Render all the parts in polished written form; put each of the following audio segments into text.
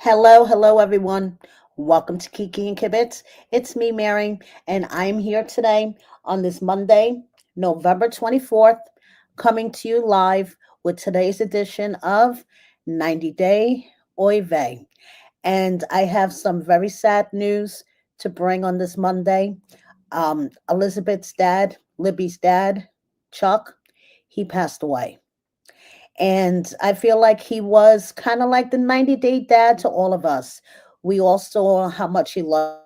Hello, everyone. Welcome to Kiki and Kibitz. It's me, Mary, and I'm here today on this Monday, November 24th, coming to you live with today's edition of 90 Day Oy Vey. And I have some very sad news to bring on this Monday. Elizabeth's dad, Libby's dad, Chuck, he passed away. And I feel like he was kind of like the 90-day dad to all of us. We all saw how much he loved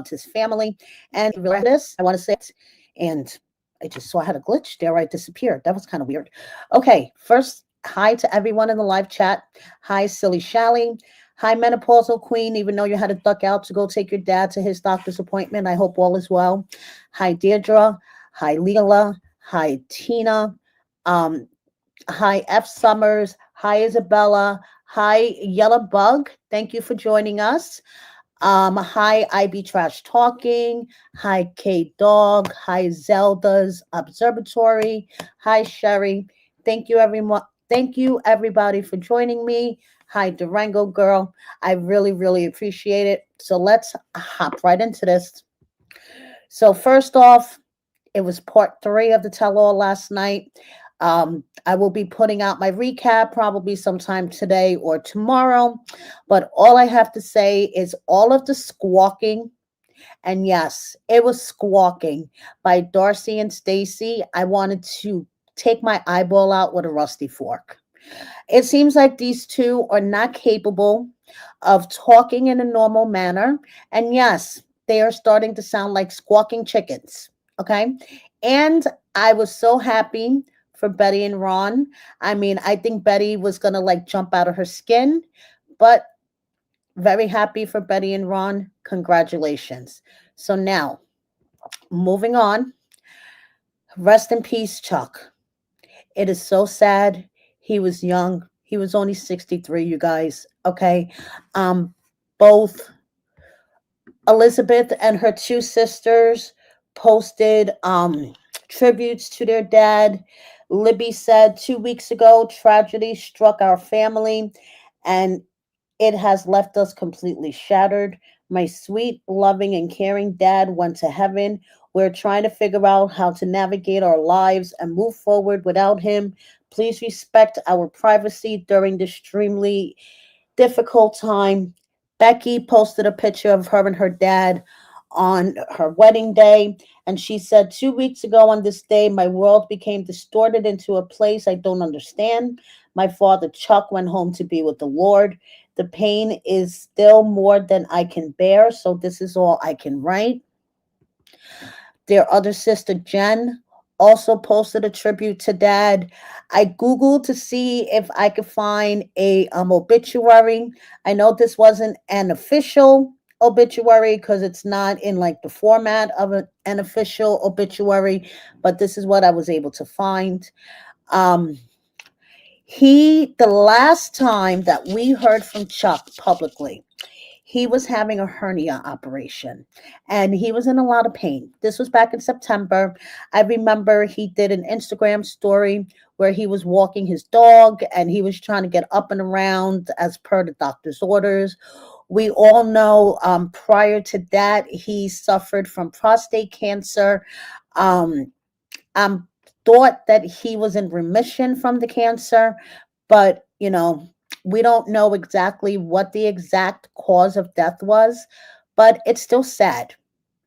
his family. And this, I want to say it. And I just saw I had a glitch there. I disappeared. That was kind of weird. Okay, first, hi to everyone in the live chat. Hi, Silly Shally. Hi, Menopausal Queen. Even though you had to duck out to go take your dad to his doctor's appointment, I hope all is well. Hi, Deirdre. Hi, Leela. Hi, Tina. Um, Hi, F. Summers. Hi, Isabella. Hi, Yellow Bug. Thank you for joining us. Hi, IB Trash Talking. Hi, K Dog. Hi, Zelda's Observatory. Hi, Sherry. Thank you, everyone. Thank you, everybody, for joining me. Hi, Durango Girl. I really appreciate it. So let's hop right into this. So, first off, it was part three of the tell all last night. I will be putting out my recap probably sometime today or tomorrow. But all I have to say is all of the squawking, and yes, it was squawking by Darcy and Stacy. I wanted to take my eyeball out with a rusty fork. It seems like these two are not capable of talking in a normal manner. And yes, they are starting to sound like squawking chickens. Okay. And I was so happy for Betty and Ron. I mean, I think Betty was going to like jump out of her skin, but very happy for Betty and Ron. Congratulations. So now, moving on. Rest in peace, Chuck. It is so sad. He was young. He was only 63, you guys. Okay. Both Elizabeth and her two sisters posted tributes to their dad. Libby said 2 weeks ago, tragedy struck our family and it has left us completely shattered. My sweet, loving, and caring dad went to heaven. We're trying to figure out how to navigate our lives and move forward without him. Please respect our privacy during this extremely difficult time. Becky posted a picture of her and her dad on her wedding day. And she said, 2 weeks ago on this day, my world became distorted into a place I don't understand. My father, Chuck, went home to be with the Lord. The pain is still more than I can bear. So this is all I can write. Their other sister, Jen, also posted a tribute to dad. I Googled to see if I could find a obituary. I know this wasn't an official obituary because it's not in like the format of an official obituary, but this is what I was able to find. Um, the last time that we heard from Chuck publicly, he was having a hernia operation and he was in a lot of pain. This was back in September. I remember he did an Instagram story where he was walking his dog and he was trying to get up and around as per the doctor's orders. We all know prior to that, he suffered from prostate cancer. Um, I'm thought that he was in remission from the cancer, but we don't know exactly what the exact cause of death was, but it's still sad.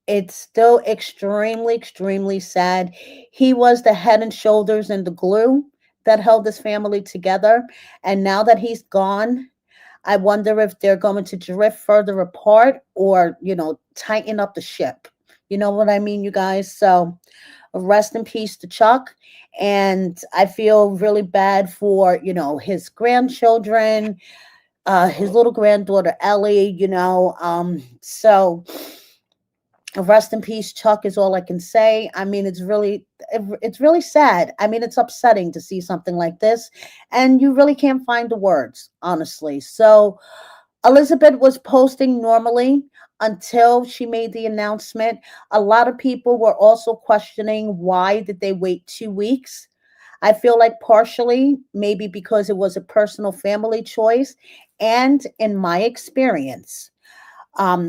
It's still extremely sad. He was the head and shoulders and the glue that held this family together. And now that he's gone, I wonder if they're going to drift further apart or, tighten up the ship. You know what I mean, you guys? So rest in peace to Chuck. And I feel really bad for, his grandchildren, his little granddaughter Ellie, so rest in peace, Chuck is all I can say. I mean, it's really sad. I mean, it's upsetting to see something like this, and you really can't find the words, honestly. So Elizabeth was posting normally until she made the announcement. A lot of people were also questioning why did they wait 2 weeks. I feel like partially maybe because it was a personal family choice. And in my experience,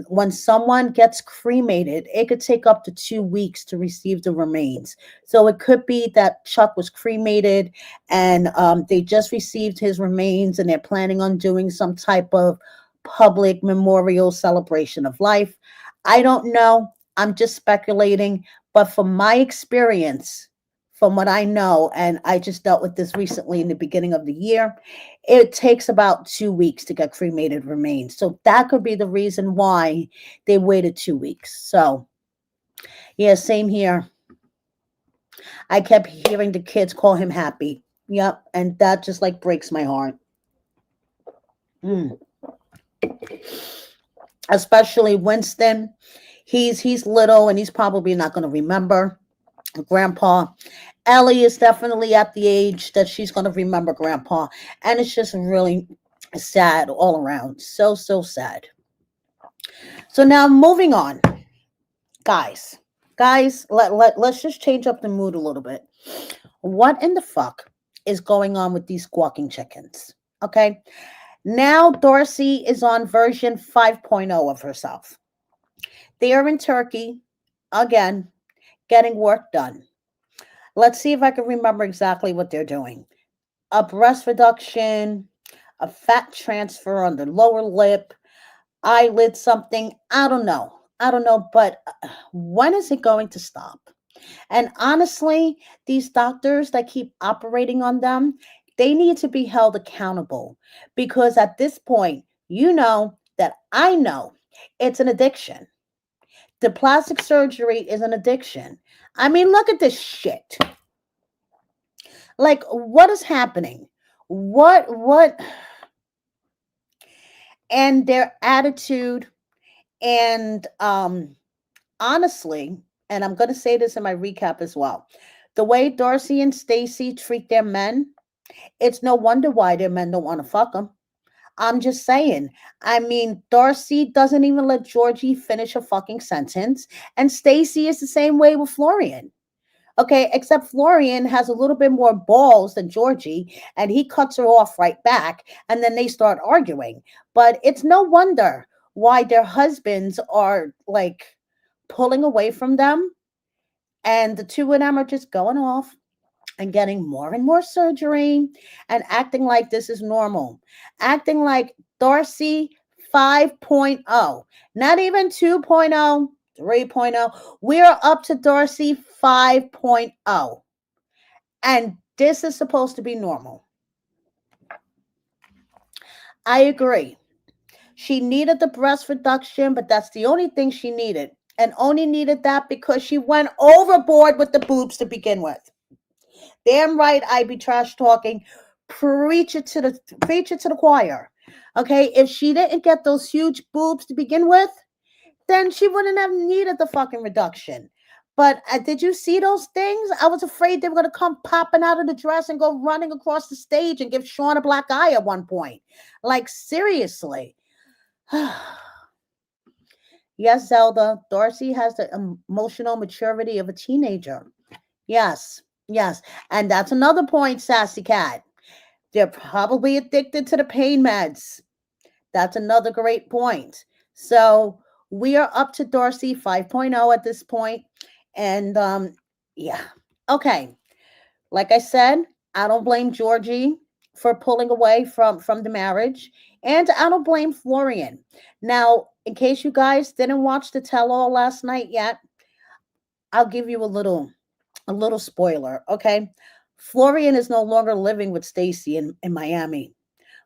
when someone gets cremated, it could take up to 2 weeks to receive the remains. So it could be that Chuck was cremated and they just received his remains and they're planning on doing some type of public memorial celebration of life. I don't know. I'm just speculating. But from my experience, from what I know, and I just dealt with this recently in the beginning of the year, it takes about 2 weeks to get cremated remains. So that could be the reason why they waited 2 weeks. So, yeah, same here. I kept hearing the kids call him Happy. Yep. And that just like breaks my heart. Mm. Especially Winston. He's little and he's probably not going to remember Grandpa. Ellie is definitely at the age that she's going to remember Grandpa. And it's just really sad all around. So, so sad. So now moving on. Guys, let's just change up the mood a little bit. What in the fuck is going on with these squawking chickens? Okay. Now Dorsey is on version 5.0 of herself. They are in Turkey, again, getting work done. Let's see if I can remember exactly what they're doing. A breast reduction, a fat transfer on the lower lip, eyelid something. I don't know. But when is it going to stop? And honestly, these doctors that keep operating on them, they need to be held accountable because at this point, you know that I know it's an addiction. The plastic surgery is an addiction. I mean, look at this shit. Like, what is happening? What? And their attitude, and honestly, and I'm going to say this in my recap as well, the way Darcy and Stacy treat their men, it's no wonder why their men don't want to fuck them. I'm just saying. I mean, Darcy doesn't even let Georgie finish a fucking sentence, and Stacy is the same way with Florian. Okay, except Florian has a little bit more balls than Georgie, and he cuts her off right back, and then they start arguing. But it's no wonder why their husbands are like pulling away from them, and the two of them are just going off and getting more and more surgery and acting like this is normal, acting like Darcy 5.0, not even 2.0, 3.0. We're up to Darcy 5.0. And this is supposed to be normal. I agree. She needed the breast reduction, but that's the only thing she needed. And only needed that because she went overboard with the boobs to begin with. Damn right, I be trash talking. Preach it to the choir. Okay, if she didn't get those huge boobs to begin with, then she wouldn't have needed the fucking reduction. But did you see those things? I was afraid they were going to come popping out of the dress and go running across the stage and give Sean a black eye at one point. Like, seriously. Yes, Zelda, Darcy has the emotional maturity of a teenager. Yes. And that's another point, Sassy Cat. They're probably addicted to the pain meds. That's another great point. So we are up to Darcy 5.0 at this point. And yeah. Okay. Like I said, I don't blame Georgie for pulling away from the marriage. And I don't blame Florian. Now, in case you guys didn't watch the tell-all last night yet, I'll give you a little spoiler, okay? Florian is no longer living with Stacy in Miami.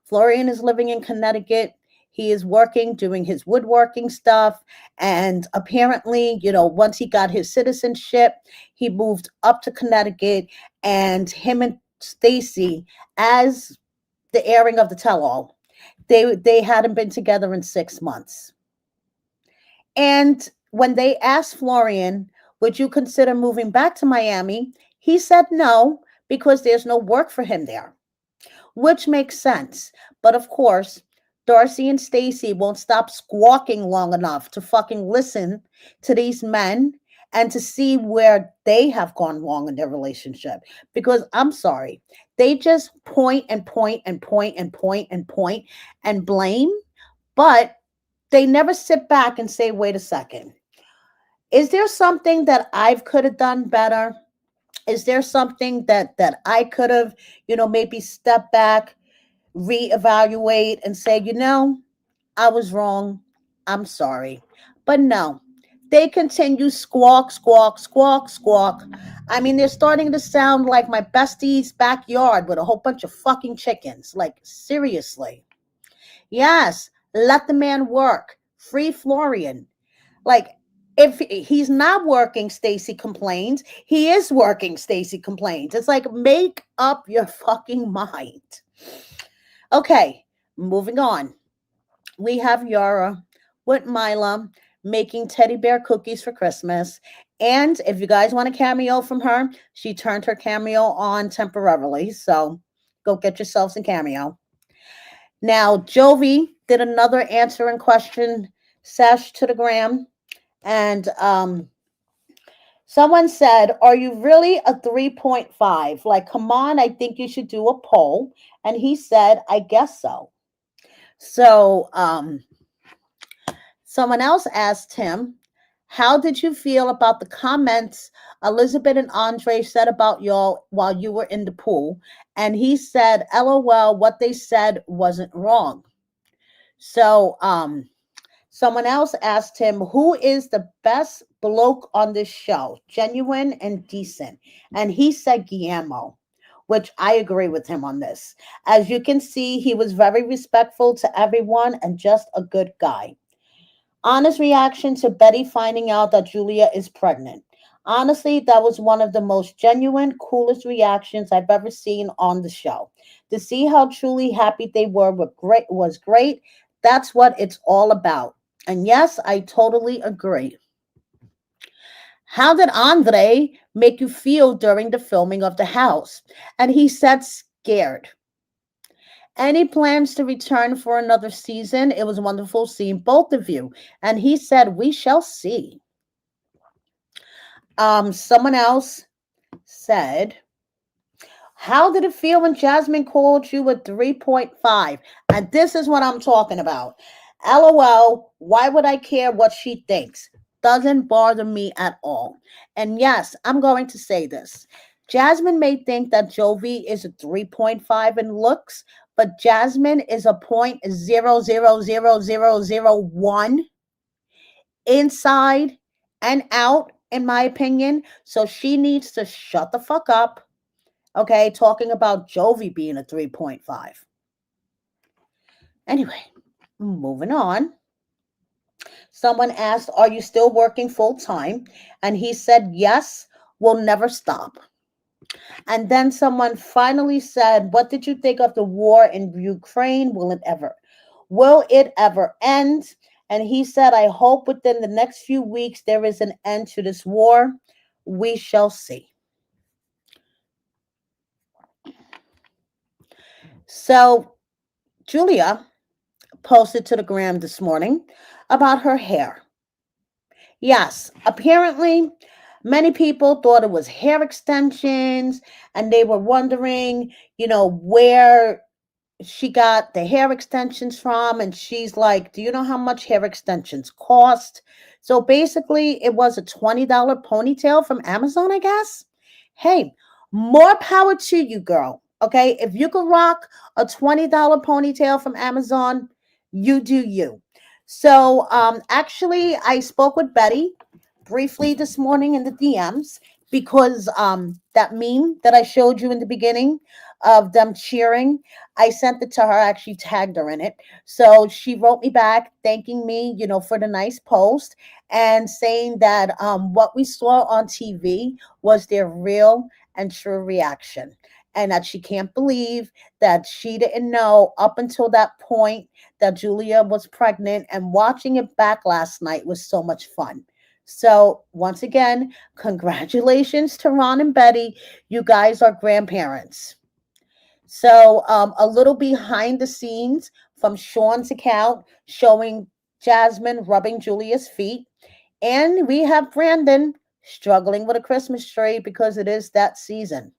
Florian is living in Connecticut. He is working, doing his woodworking stuff. And apparently, once he got his citizenship, he moved up to Connecticut. And him and Stacy, as the airing of the tell-all, they hadn't been together in 6 months. And when they asked Florian, would you consider moving back to Miami? He said no, because there's no work for him there, which makes sense. But of course, Darcy and Stacy won't stop squawking long enough to fucking listen to these men and to see where they have gone wrong in their relationship. Because I'm sorry, they just point and point and point and point and point and blame, but they never sit back and say, wait a second. Is there something that I could have done better? Is there something that I could have, maybe step back, reevaluate and say, I was wrong. I'm sorry. But no, they continue squawk, squawk, squawk, squawk. I mean, they're starting to sound like my bestie's backyard with a whole bunch of fucking chickens. Like, seriously. Yes, let the man work. Free Florian. Like, if he's not working, Stacy complains. He is working, Stacy complains. It's like, make up your fucking mind. Okay, moving on. We have Yara with Mila making teddy bear cookies for Christmas. And if you guys want a cameo from her, she turned her cameo on temporarily. So go get yourselves a cameo. Now, Jovi did another answer and question sesh to the gram. And someone said, are you really a 3.5? Like, come on, I think you should do a poll. And he said, I guess so. So someone else asked him, how did you feel about the comments Elizabeth and Andre said about y'all while you were in the pool? And he said, LOL, what they said wasn't wrong. So someone else asked him, who is the best bloke on this show? Genuine and decent. And he said Guillermo, which I agree with him on this. As you can see, he was very respectful to everyone and just a good guy. Honest reaction to Betty finding out that Julia is pregnant. Honestly, that was one of the most genuine, coolest reactions I've ever seen on the show. To see how truly happy they were was great. That's what it's all about. And yes, I totally agree. How did Andre make you feel during the filming of the house? And he said scared. Any plans to return for another season? It was wonderful seeing both of you. And he said, we shall see. Someone else said, how did it feel when Jasmine called you a 3.5? And this is what I'm talking about. LOL, why would I care what she thinks? Doesn't bother me at all. And yes, I'm going to say this. Jasmine may think that Jovi is a 3.5 in looks, but Jasmine is a 0.000001 inside and out, in my opinion. So she needs to shut the fuck up. Okay, talking about Jovi being a 3.5. Anyway, moving on. Someone asked, are you still working full time? And he said, yes, we'll never stop. And then someone finally said, what did you think of the war in Ukraine? Will it ever end? And he said, I hope within the next few weeks there is an end to this war. We shall see. So Julia posted to the gram this morning about her hair. Yes, apparently many people thought it was hair extensions and they were wondering, where she got the hair extensions from. And she's like, do you know how much hair extensions cost? So basically it was a $20 ponytail from Amazon, I guess. Hey, more power to you, girl. Okay, if you could rock a $20 ponytail from Amazon, you do you. So actually I spoke with Betty briefly this morning in the DMs because that meme that I showed you in the beginning of them cheering, I sent it to her. I actually tagged her in it. So she wrote me back thanking me, for the nice post and saying that what we saw on TV was their real and true reaction. And that she can't believe that she didn't know up until that point that Julia was pregnant, and watching it back last night was so much fun. So once again, congratulations to Ron and Betty. You guys are grandparents. So a little behind the scenes from Sean's account showing Jasmine rubbing Julia's feet. And we have Brandon struggling with a Christmas tree because it is that season.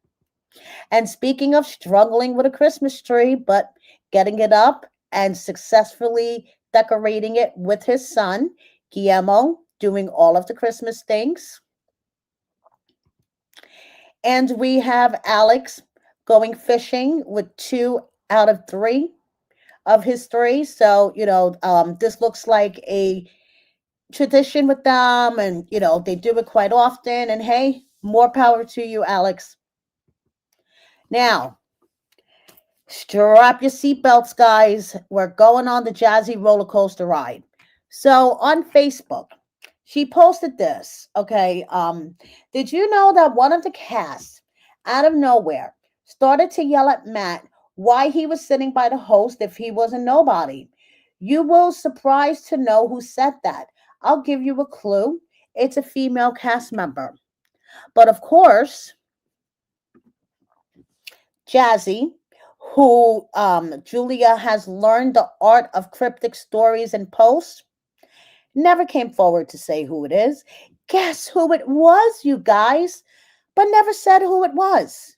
And speaking of struggling with a Christmas tree, but getting it up and successfully decorating it with his son, Guillermo, doing all of the Christmas things. And we have Alex going fishing with 2 out of 3 of his three. So, this looks like a tradition with them, and, they do it quite often. And hey, more power to you, Alex. Now, strap your seatbelts, guys. We're going on the jazzy roller coaster ride. So on Facebook, she posted this. Okay. Did you know that one of the cast out of nowhere started to yell at Matt why he was sitting by the host if he was a nobody? You will surprised to know who said that. I'll give you a clue. It's a female cast member. But of course, Jazzy, who Julia has learned the art of cryptic stories and posts, never came forward to say who it is. Guess who it was, you guys? But never said who it was.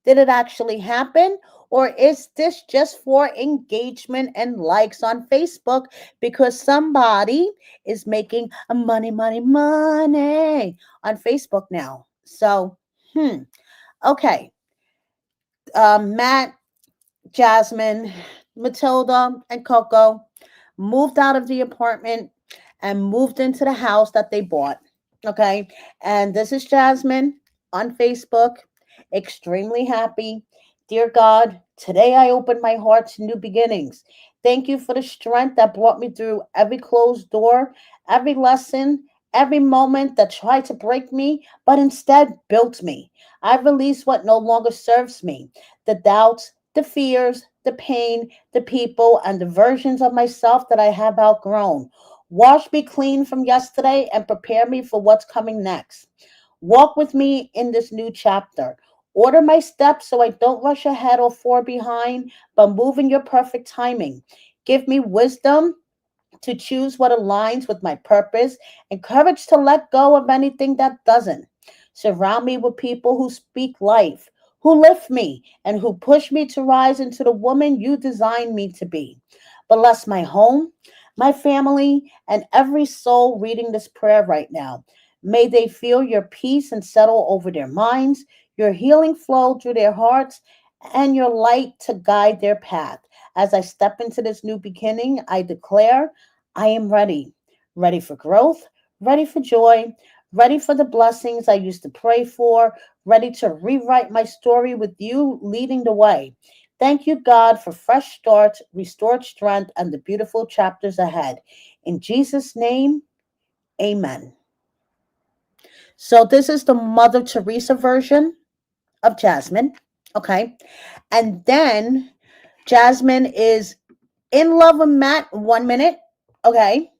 Did it actually happen? Or is this just for engagement and likes on Facebook because somebody is making a money, money, money on Facebook now? So, okay. Matt, Jasmine, Matilda, and Coco moved out of the apartment and moved into the house that they bought. Okay. And this is Jasmine on Facebook, extremely happy. Dear God, today I open my heart to new beginnings. Thank you for the strength that brought me through every closed door, every lesson, every moment that tried to break me, but instead built me. I release what no longer serves me, the doubts, the fears, the pain, the people, and the versions of myself that I have outgrown. Wash me clean from yesterday and prepare me for what's coming next. Walk with me in this new chapter. Order my steps so I don't rush ahead or fall behind, but move in your perfect timing. Give me wisdom to choose what aligns with my purpose and courage to let go of anything that doesn't. Surround me with people who speak life, who lift me, and who push me to rise into the woman you designed me to be. Bless my home, my family, and every soul reading this prayer right now. May they feel your peace and settle over their minds, your healing flow through their hearts, and your light to guide their path. As I step into this new beginning, I declare I am ready. Ready for growth, ready for joy, ready for the blessings I used to pray for, ready to rewrite my story with you leading the way. Thank you, God, for fresh starts, restored strength, and the beautiful chapters ahead. In Jesus' name, amen. So, this is the Mother Teresa version of Jasmine. Okay. And then Jasmine is in love with Matt 1 minute. Okay.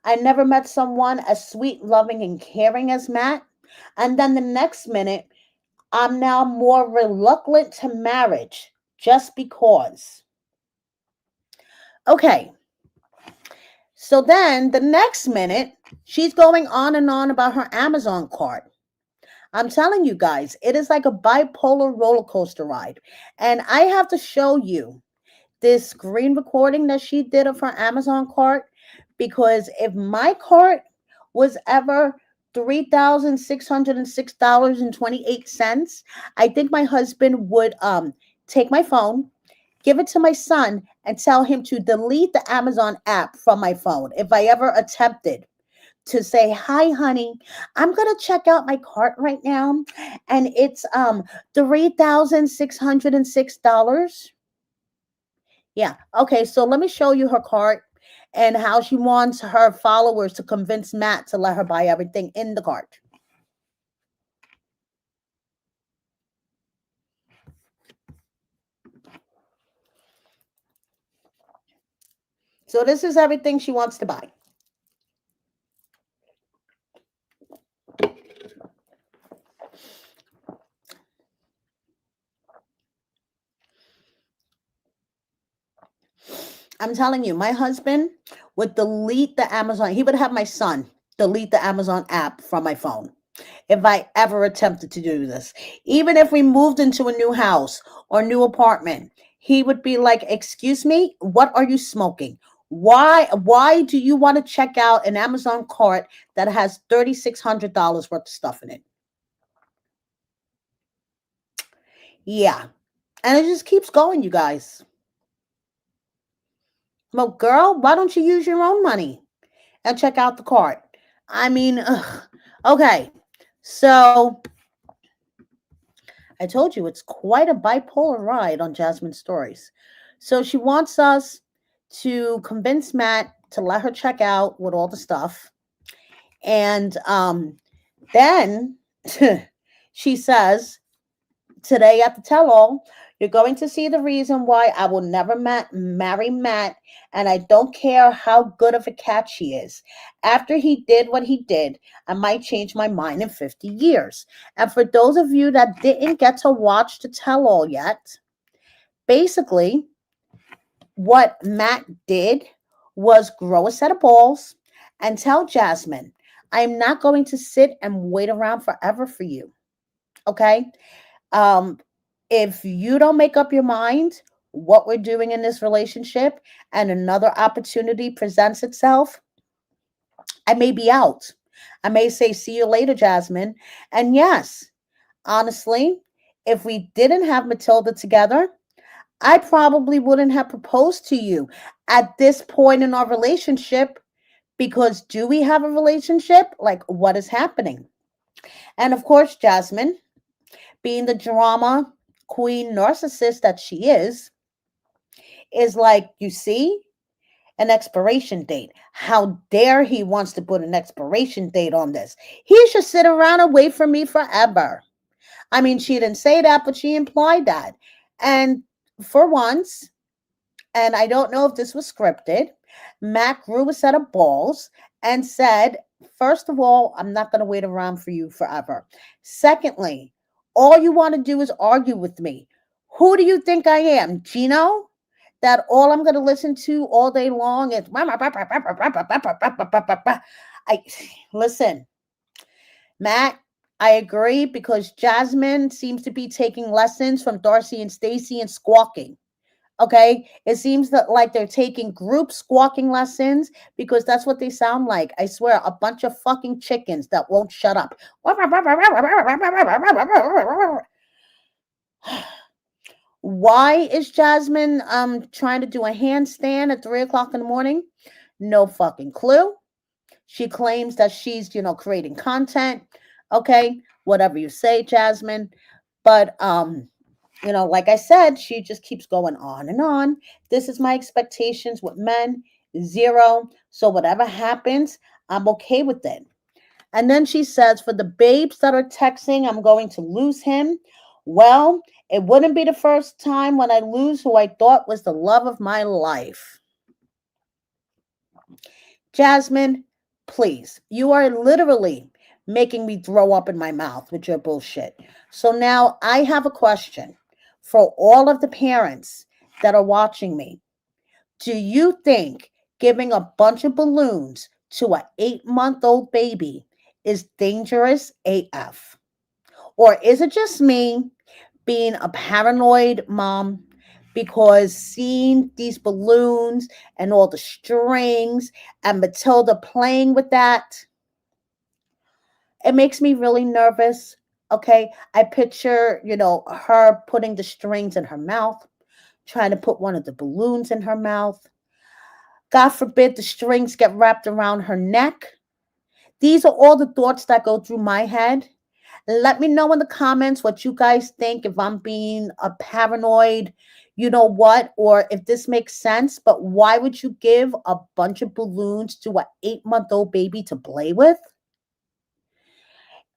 I never met someone as sweet, loving, and caring as Matt. And then the next minute, I'm now more reluctant to marriage just because. Okay. So then the next minute, she's going on and on about her Amazon cart. I'm telling you guys, it is like a bipolar roller coaster ride. And I have to show you this screen recording that she did of her Amazon cart, because if my cart was ever $3,606.28, I think my husband would take my phone, give it to my son, and tell him to delete the Amazon app from my phone if I ever attempted to say, "Hi honey, I'm going to check out my cart right now and it's $3,606." Yeah. Okay. So let me show you her cart and how she wants her followers to convince Matt to let her buy everything in the cart. So this is everything she wants to buy. I'm telling you, my husband would delete the Amazon. He would have my son delete the Amazon app from my phone if I ever attempted to do this. Even if we moved into a new house or new apartment, he would be like, "Excuse me, what are you smoking? Why do you want to check out an Amazon cart that has $3,600 worth of stuff in it?" Yeah. And it just keeps going, you guys. Well, girl, why don't you use your own money and check out the cart? I mean, ugh. Okay. So I told you it's quite a bipolar ride on Jasmine's stories. So she wants us to convince Matt to let her check out with all the stuff. And then she says today at the tell all, you're going to see the reason why I will never marry Matt, and I don't care how good of a catch he is. After he did what he did, I might change my mind in 50 years. And for those of you that didn't get to watch the tell all yet, basically, what Matt did was grow a set of balls and tell Jasmine, I'm not going to sit and wait around forever for you. Okay? Um, if you don't make up your mind what we're doing in this relationship and another opportunity presents itself, I may be out. I may say, see you later, Jasmine. And yes, honestly, if we didn't have Matilda together, I probably wouldn't have proposed to you at this point in our relationship because do we have a relationship? Like, what is happening? And of course, Jasmine, being the drama queen narcissist that she is like, you see, an expiration date. How dare he wants to put an expiration date on this? He should sit around and wait for me forever. I mean, she didn't say that, but she implied that. And for once, and I don't know if this was scripted, Matt grew a set of balls and said, first of all, I'm not going to wait around for you forever. Secondly, all you want to do is argue with me. Who do you think I am, Gino? That all I'm going to listen to all day long is I listen, Matt. I agree because Jasmine seems to be taking lessons from Darcy and Stacy and squawking. Okay, it seems that like they're taking group squawking lessons because that's what they sound like. I swear, a bunch of fucking chickens that won't shut up. Why is Jasmine trying to do a handstand at 3 o'clock in the morning? No fucking clue. She claims that she's, creating content. Okay, whatever you say, Jasmine. But like I said, she just keeps going on and on. This is my expectations with men, zero. So whatever happens, I'm okay with it. And then she says, for the babes that are texting, I'm going to lose him. Well, it wouldn't be the first time when I lose who I thought was the love of my life. Jasmine, please, you are literally making me throw up in my mouth with your bullshit. So now I have a question for all of the parents that are watching me. Do you think giving a bunch of balloons to an 8-month-old baby is dangerous AF? Or is it just me being a paranoid mom because seeing these balloons and all the strings and Matilda playing with that, it makes me really nervous. Okay, I picture, her putting the strings in her mouth, trying to put one of the balloons in her mouth. God forbid the strings get wrapped around her neck. These are all the thoughts that go through my head. Let me know in the comments what you guys think, if I'm being a paranoid, or if this makes sense. But why would you give a bunch of balloons to an 8-month-old baby to play with?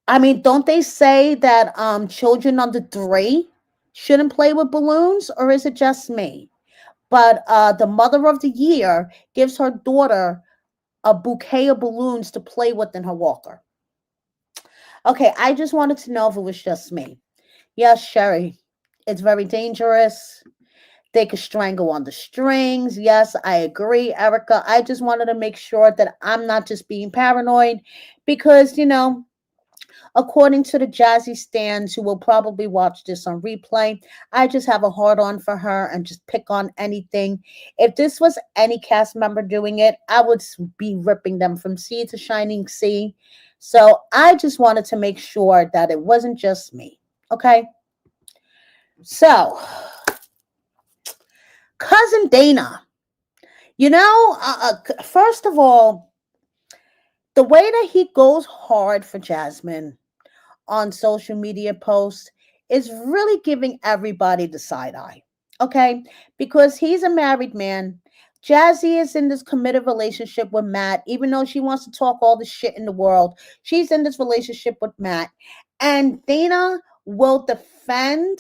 I mean, don't they say that children under 3 shouldn't play with balloons, or is it just me? But the mother of the year gives her daughter a bouquet of balloons to play with in her walker. Okay, I just wanted to know if it was just me. Yes, Sherry, it's very dangerous. They could strangle on the strings. Yes, I agree, Erica. I just wanted to make sure that I'm not just being paranoid because, according to the Jazzy stands who will probably watch this on replay, I just have a hard on for her and just pick on anything. If this was any cast member doing it, I would be ripping them from sea to shining sea. So I just wanted to make sure that it wasn't just me. Okay. So, cousin Dana, first of all, the way that he goes hard for Jasmine on social media posts is really giving everybody the side eye. Okay? Because he's a married man. Jazzy is in this committed relationship with Matt, even though she wants to talk all the shit in the world. She's in this relationship with Matt. And Dana will defend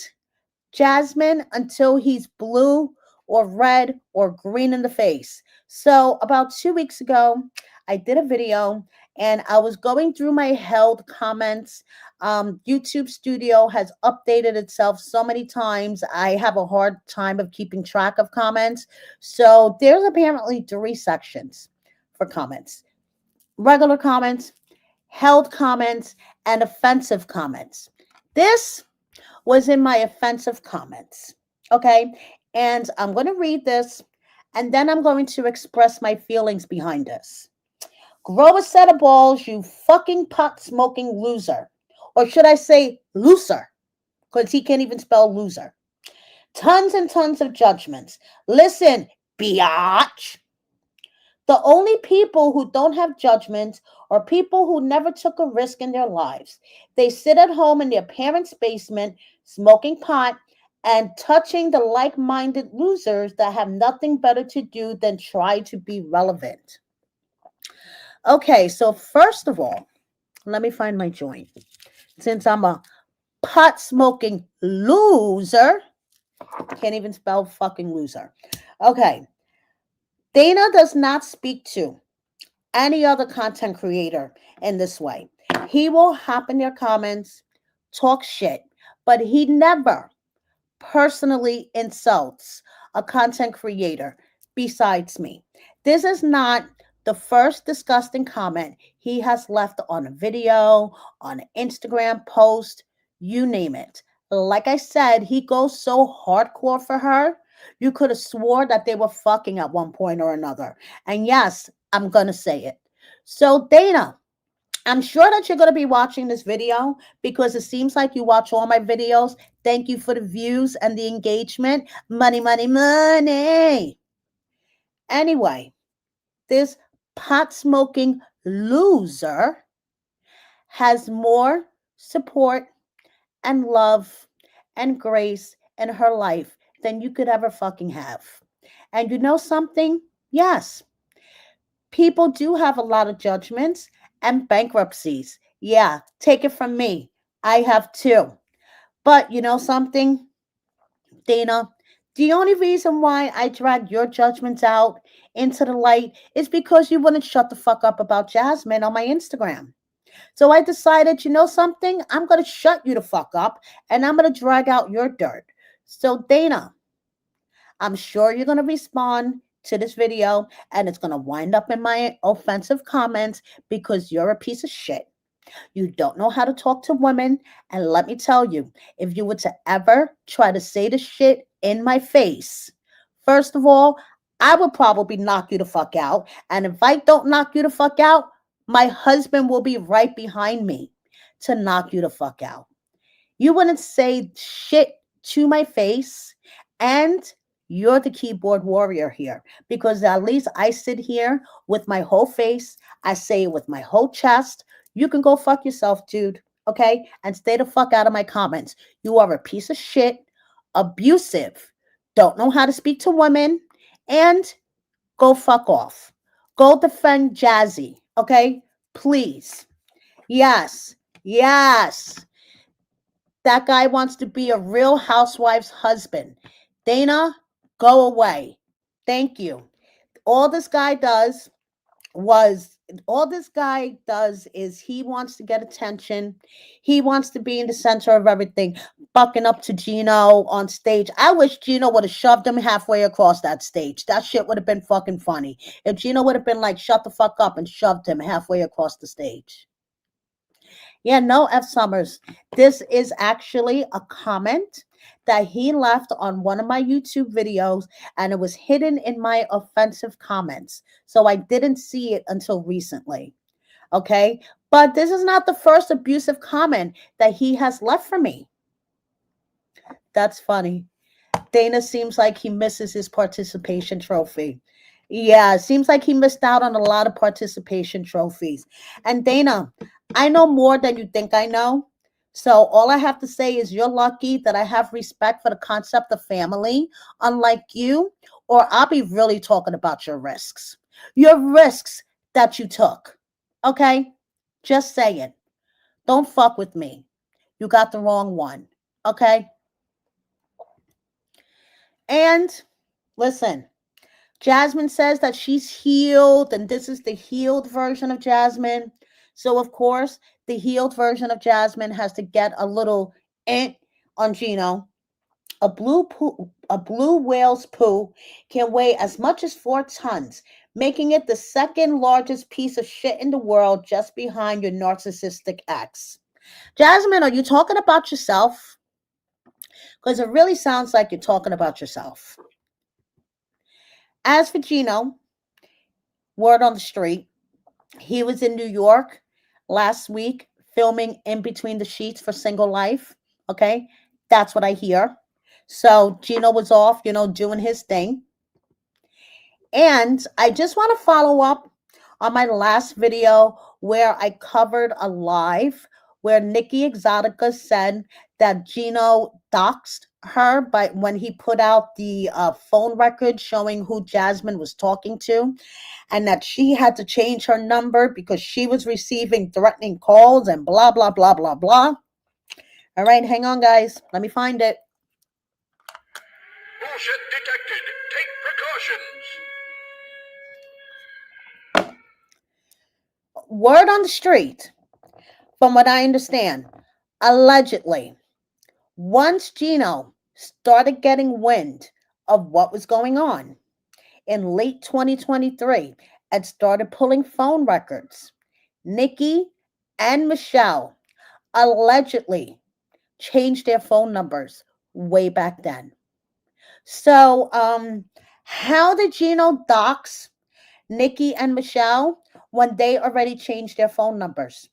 Jasmine until he's blue or red or green in the face. So, about 2 weeks ago, I did a video and I was going through my held comments. YouTube Studio has updated itself so many times. I have a hard time of keeping track of comments. So, there's apparently 3 sections for comments: regular comments, held comments, and offensive comments. This was in my offensive comments. Okay. And I'm going to read this and then I'm going to express my feelings behind this. Grow a set of balls, you fucking pot smoking loser. Or should I say loser? Because he can't even spell loser. Tons and tons of judgments. Listen, biatch. The only people who don't have judgment are people who never took a risk in their lives. They sit at home in their parents' basement, smoking pot and touching the like minded losers that have nothing better to do than try to be relevant. Okay, so first of all, let me find my joint. Since I'm a pot smoking loser, can't even spell fucking loser. Okay, Dana does not speak to any other content creator in this way. He will hop in their comments, talk shit, but he never personally insults a content creator besides me. This is not the first disgusting comment he has left on a video, on an Instagram post, you name it. Like I said, he goes so hardcore for her. You could have swore that they were fucking at one point or another. And yes, I'm going to say it. So, Dana, I'm sure that you're going to be watching this video because it seems like you watch all my videos. Thank you for the views and the engagement. Money, money, money. Anyway, this pot smoking loser has more support and love and grace in her life than you could ever fucking have. And you know something? Yes, people do have a lot of judgments and bankruptcies. Yeah, take it from me. I have too. But you know something, Dana? The only reason why I dragged your judgments out into the light is because you wouldn't shut the fuck up about Jasmine on my Instagram. So I decided, you know something? I'm going to shut you the fuck up and I'm going to drag out your dirt. So, Dana, I'm sure you're going to respond to this video and it's going to wind up in my offensive comments because you're a piece of shit. You don't know how to talk to women. And let me tell you, if you were to ever try to say the shit in my face, first of all, I would probably knock you the fuck out. And if I don't knock you the fuck out, my husband will be right behind me to knock you the fuck out. You wouldn't say shit to my face, and you're the keyboard warrior here because at least I sit here with my whole face. I say it with my whole chest. You can go fuck yourself, dude. Okay? And stay the fuck out of my comments. You are a piece of shit, abusive, don't know how to speak to women, and go fuck off. Go defend Jazzy. Okay? Please. Yes. Yes. That guy wants to be a real housewife's husband. Dana, go away. Thank you. All this guy does was all this guy does is he wants to get attention. He wants to be in the center of everything. bucking up to Gino on stage. I wish Gino would have shoved him halfway across that stage. That shit would have been fucking funny. If Gino would have been like, shut the fuck up and shoved him halfway across the stage. Yeah, no, F. Summers. This is actually a comment that he left on one of my YouTube videos, and it was hidden in my offensive comments. So I didn't see it until recently. Okay. But this is not the first abusive comment that he has left for me. That's funny. Dana seems like he misses his participation trophy. Yeah, it seems like he missed out on a lot of participation trophies. And Dana, I know more than you think I know. So all I have to say is you're lucky that I have respect for the concept of family, unlike you, or I'll be really talking about your risks. Your risks that you took. Okay? Just saying. Don't fuck with me. You got the wrong one. Okay? And listen, Jasmine says that she's healed, and this is the healed version of Jasmine. So, of course, the healed version of Jasmine has to get a little on Gino. A blue whale's poo can weigh as much as 4 tons, making it the second largest piece of shit in the world, just behind your narcissistic ex. Jasmine, are you talking about yourself? Because it really sounds like you're talking about yourself. As for Gino, word on the street, he was in New York last week filming In Between the Sheets for Single Life. Okay, that's what I hear. So Gino was off, doing his thing. And I just want to follow up on my last video where I covered a live where Nikki Exotica said that Gino doxed her by when he put out the phone record showing who Jasmine was talking to, and that she had to change her number because she was receiving threatening calls and blah, blah, blah, blah, blah. All right, hang on, guys. Let me find it. Bullshit detected. Take precautions. Word on the street, from what I understand, allegedly, once Gino started getting wind of what was going on in late 2023 and started pulling phone records, Nikki and Michelle allegedly changed their phone numbers way back then. So, how did Gino dox Nikki and Michelle when they already changed their phone numbers?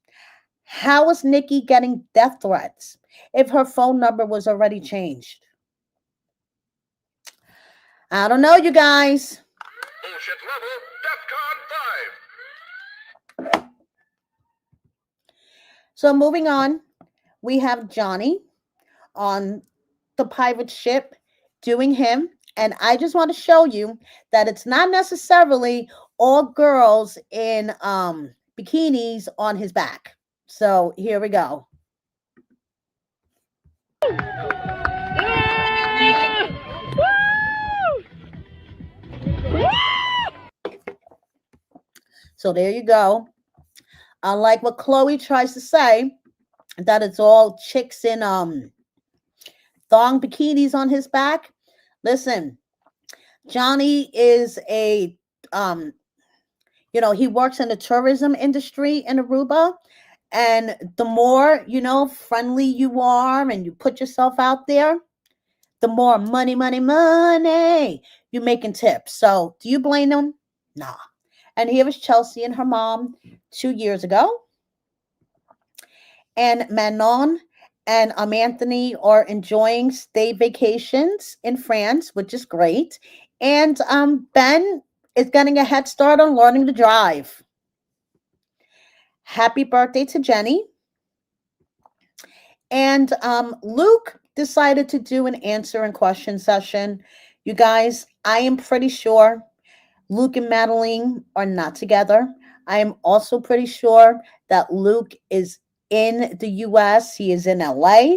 How was Nikki getting death threats if her phone number was already changed? I don't know, you guys. Bullshit level, DEFCON 5. So moving on, we have Johnny on the pirate ship doing him. And I just want to show you that it's not necessarily all girls in bikinis on his back. So here we go. So there you go. Unlike what Chloe tries to say, that it's all chicks in thong bikinis on his back. Listen, Johnny is a he works in the tourism industry in Aruba. And the more, friendly you are and you put yourself out there, the more money you make in tips. So do you blame them? Nah. And here was Chelsea and her mom 2 years ago. And Manon and Anthony are enjoying stay vacations in France, which is great. And Ben is getting a head start on learning to drive. Happy birthday to Jenny. And Luke decided to do an answer and question session. You guys, I am pretty sure Luke and Madeline are not together. I am also pretty sure that Luke is in the US. He is in LA,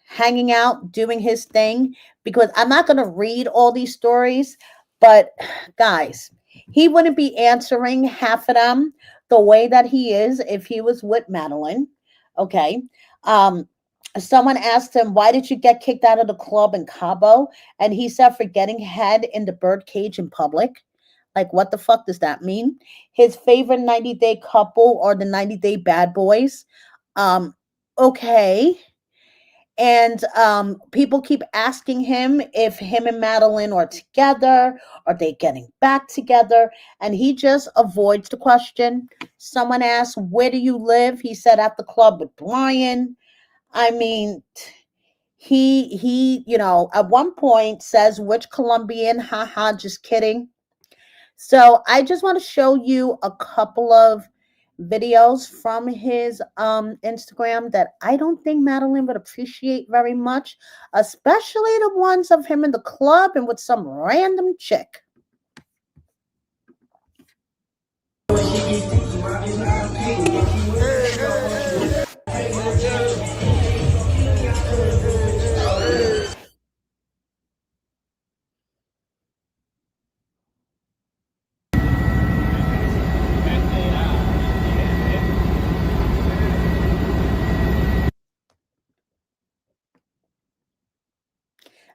hanging out, doing his thing, because I'm not going to read all these stories, but guys, he wouldn't be answering half of them the way that he is if he was with Madeline. Okay. Someone asked him, "Why did you get kicked out of the club in Cabo?" And he said, "For getting head in the bird cage in public." Like, what the fuck does that mean? His favorite 90-day couple or the 90-day bad boys. Um, okay. And people keep asking him if him and Madeline are together, are they getting back together? And he just avoids the question. Someone asked, "Where do you live?" He said, "At the club with Brian." I mean, he, at one point says, "Which Colombian? Haha, just kidding." So I just want to show you a couple of videos from his Instagram that I don't think Madeline would appreciate very much, especially the ones of him in the club and with some random chick.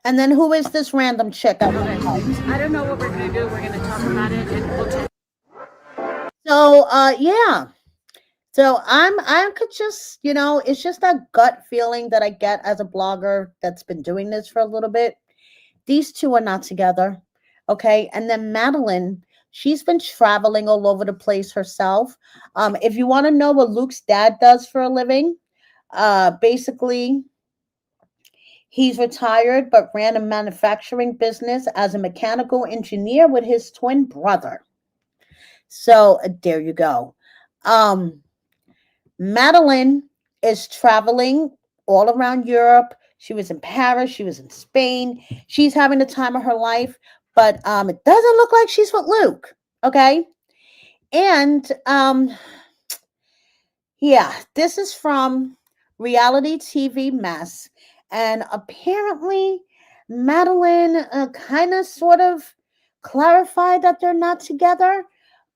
And then who is this random chick? I don't know what we're gonna do. We're gonna talk about it, and we'll talk. So yeah. So I could just, it's just that gut feeling that I get as a blogger that's been doing this for a little bit. These two are not together. Okay. And then Madeline, she's been traveling all over the place herself. If you want to know what Luke's dad does for a living, basically he's retired but ran a manufacturing business as a mechanical engineer with his twin brother. So there you go. Madeline is traveling all around Europe. She was in Paris. She was in Spain. She's having the time of her life, but it doesn't look like she's with Luke. Okay. And yeah, this is from Reality TV Mess. And apparently, Madeline kind of sort of clarified that they're not together.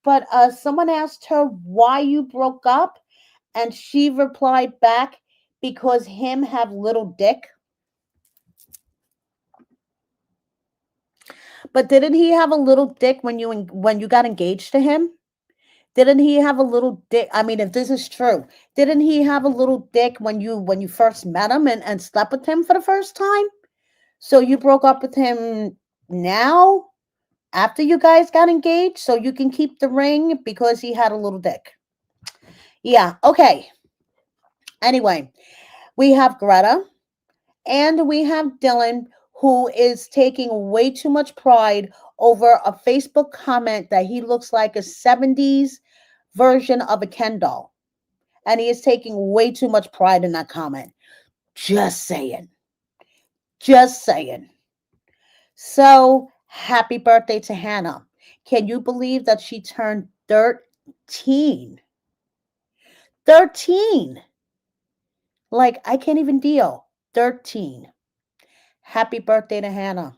But someone asked her why you broke up. And she replied back, "Because him have little dick." But didn't he have a little dick when you got engaged to him? Didn't he have a little dick? I mean, if this is true, didn't he have a little dick when you first met him and slept with him for the first time? So you broke up with him now after you guys got engaged so you can keep the ring because he had a little dick. Yeah, okay. Anyway, we have Greta and we have Dylan, who is taking way too much pride over a Facebook comment that he looks like a 70s version of a Ken doll. And he is taking way too much pride in that comment. Just saying. Just saying. So, happy birthday to Hannah. Can you believe that she turned 13? 13. Like, I can't even deal. 13. Happy birthday to Hannah.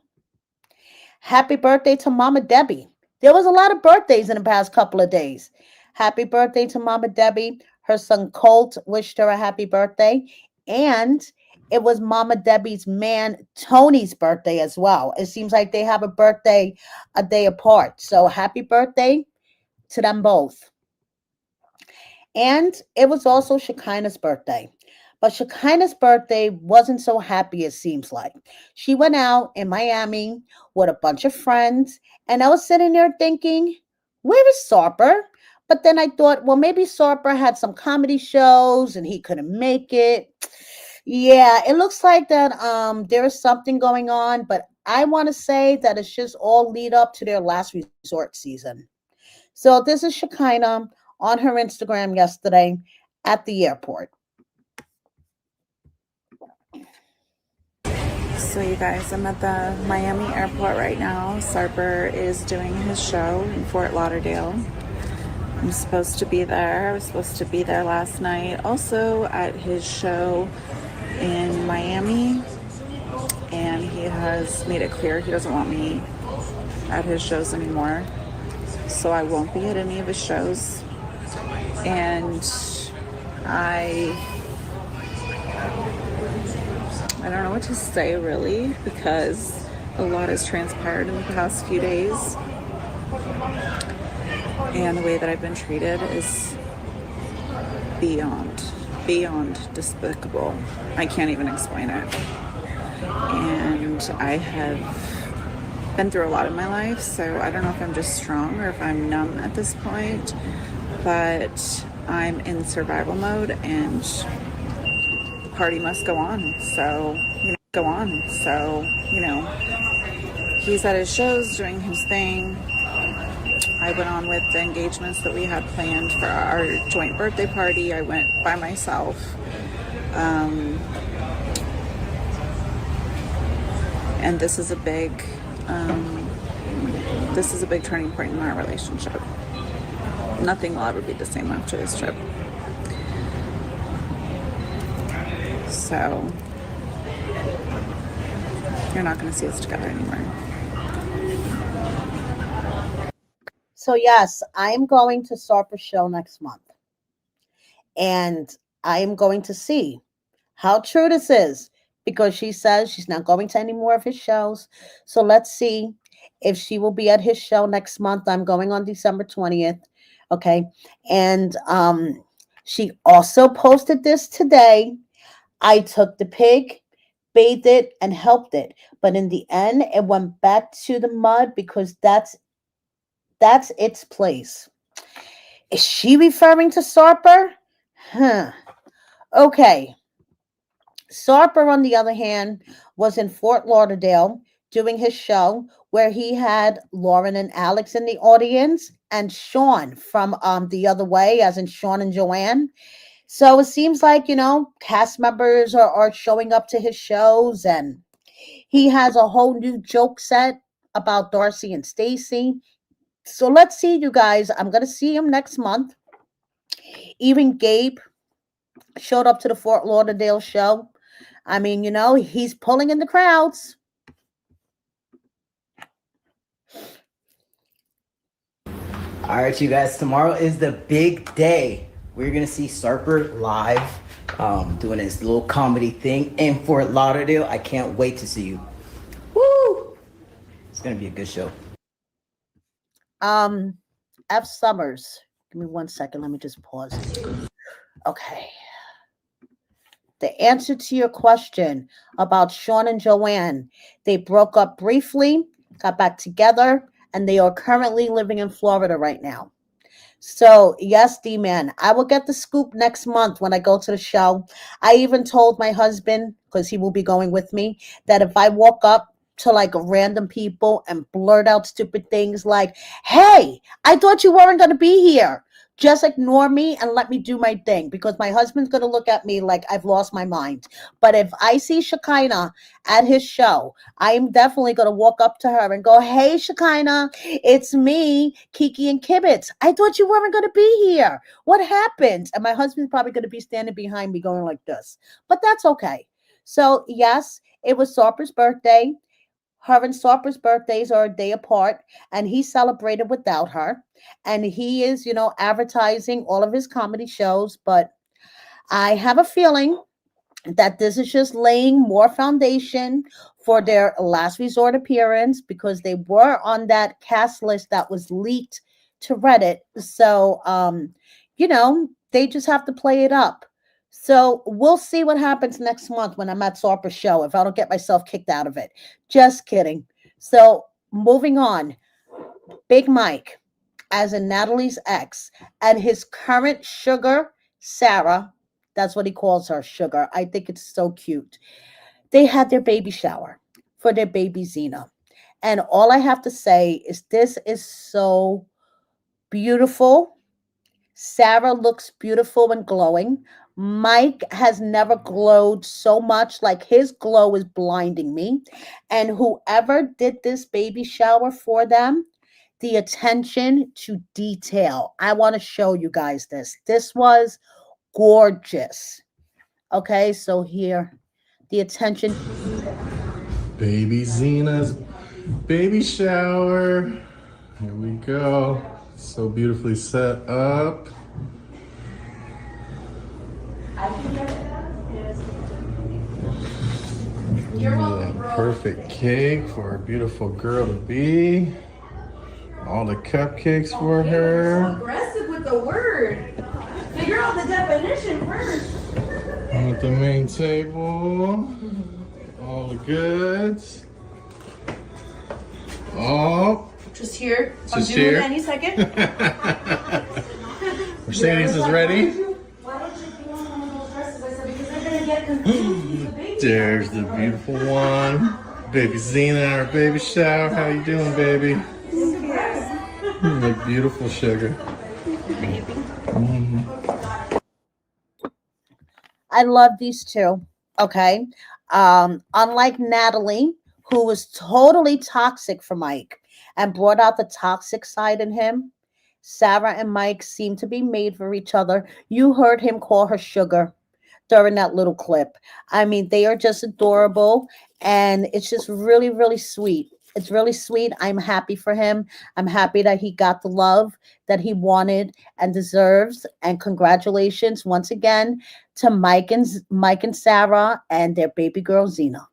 Happy birthday to Mama Debbie. There was a lot of birthdays in the past couple of days. Happy birthday to Mama Debbie. Her son Colt wished her a happy birthday. And it was Mama Debbie's man Tony's birthday as well. It seems like they have a birthday a day apart. So happy birthday to them both. And it was also Shekinah's birthday. But Shekinah's birthday wasn't so happy, it seems like. She went out in Miami with a bunch of friends, and I was sitting there thinking, where is Sarper? But then I thought, well, maybe Sarper had some comedy shows and he couldn't make it. Yeah, it looks like that there is something going on, but I want to say that it's just all lead up to their last resort season. So this is Shekinah on her Instagram yesterday at the airport. So you guys, I'm at the Miami airport right now. Sarper is doing his show in Fort Lauderdale. I'm supposed to be there. I was supposed to be there last night. Also at his show in Miami. And he has made it clear he doesn't want me at his shows anymore. So I won't be at any of his shows. And I know what to say really, because a lot has transpired in the past few days. And the way that I've been treated is beyond despicable. I can't even explain it. And I have been through a lot in my life, so I don't know if I'm just strong or if I'm numb at this point, but I'm in survival mode and the party must go on. So, he's at his shows doing his thing. I went on with the engagements that we had planned for our joint birthday party. I went by myself. And this is a big turning point in our relationship. Nothing will ever be the same after this trip. So, you're not going to see us together anymore. So yes, I'm going to Sarper's show next month. And I am going to see how true this is, because she says she's not going to any more of his shows. So let's see if she will be at his show next month. I'm going on December 20th. Okay. And she also posted this today. I took the pig, bathed it, and helped it. But in the end, it went back to the mud because that's its place. Is she referring to Sarper? Okay. Sarper, on the other hand, was in Fort Lauderdale doing his show where he had Lauren and Alex in the audience and Sean from The Other Way, as in Sean and Joanne. So it seems like, cast members are showing up to his shows, and he has a whole new joke set about Darcy and Stacy. So let's see, you guys. I'm going to see him next month. Even Gabe showed up to the Fort Lauderdale show. I mean, he's pulling in the crowds. All right, you guys, tomorrow is the big day. We're going to see Sarper live, doing his little comedy thing in Fort Lauderdale. I can't wait to see you. Woo! It's going to be a good show. F. Summers. Give me 1 second. Let me just pause. Okay. The answer to your question about Sean and Joanne, they broke up briefly, got back together, and they are currently living in Florida right now. So, yes, D-Man, I will get the scoop next month when I go to the show. I even told my husband, because he will be going with me, that if I walk up to like random people and blurt out stupid things like, hey, I thought you weren't going to be here, just ignore me and let me do my thing, because my husband's going to look at me like I've lost my mind. But if I see Shekinah at his show, I am definitely going to walk up to her and go, hey, Shekinah, it's me, Kiki and Kibitz. I thought you weren't going to be here. What happened? And my husband's probably going to be standing behind me going like this. But that's okay. So, yes, it was Sarper's birthday. Her and Sarper's birthdays are a day apart, and he celebrated without her. And he is, advertising all of his comedy shows. But I have a feeling that this is just laying more foundation for their last resort appearance, because they were on that cast list that was leaked to Reddit. So, they just have to play it up. So we'll see what happens next month when I'm at Sarper's show, if I don't get myself kicked out of it. Just kidding. So moving on, Big Mike, as in Natalie's ex, and his current sugar, Sarah, that's what he calls her, sugar. I think it's so cute. They had their baby shower for their baby Xena. And all I have to say is this is so beautiful. Sarah looks beautiful and glowing. Mike has never glowed so much. Like, his glow is blinding me. And whoever did this baby shower for them, the attention to detail. I want to show you guys this. This was gorgeous. Okay, so here, the attention. Baby Xena's baby shower. Here we go. So beautifully set up. Yeah, perfect cake for a beautiful girl to be. All the cupcakes for her. Aggressive with the word. Figure out the definition first. At the main table. All the goods. Oh. Just here. I'm Just doing here. it any second. Mercedes is ready. Why don't you be on one of those dresses? I said, because they're going to get confused with the baby. There's the beautiful one. Baby Zena, our baby shower. How you doing, baby? You look beautiful, sugar. I love these two. Okay. Unlike Natalie, who was totally toxic for Mike and brought out the toxic side in him, Sarah and Mike seem to be made for each other. You heard him call her sugar during that little clip. I mean, they are just adorable, and it's just really, really sweet. It's really sweet. I'm happy for him. I'm happy that he got the love that he wanted and deserves. And congratulations once again to Mike and Sarah and their baby girl Zena.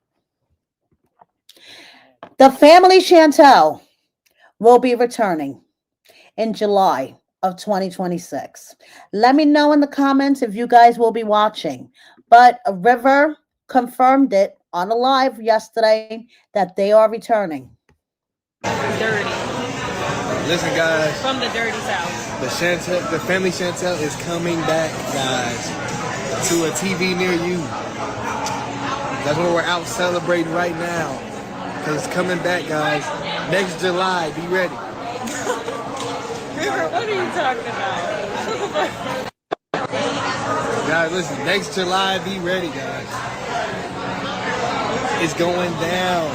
The family Chantel will be returning in July of 2026. Let me know in the comments if you guys will be watching. But River confirmed it on a live yesterday that they are returning. Dirty. Listen, guys, From the dirty south. the family Chantel is coming back, guys, to a TV near you. That's what we're out celebrating right now, because it's coming back, guys. Next July, be ready. River, what are you talking about? Guys, listen, next July, be ready, guys. It's going down.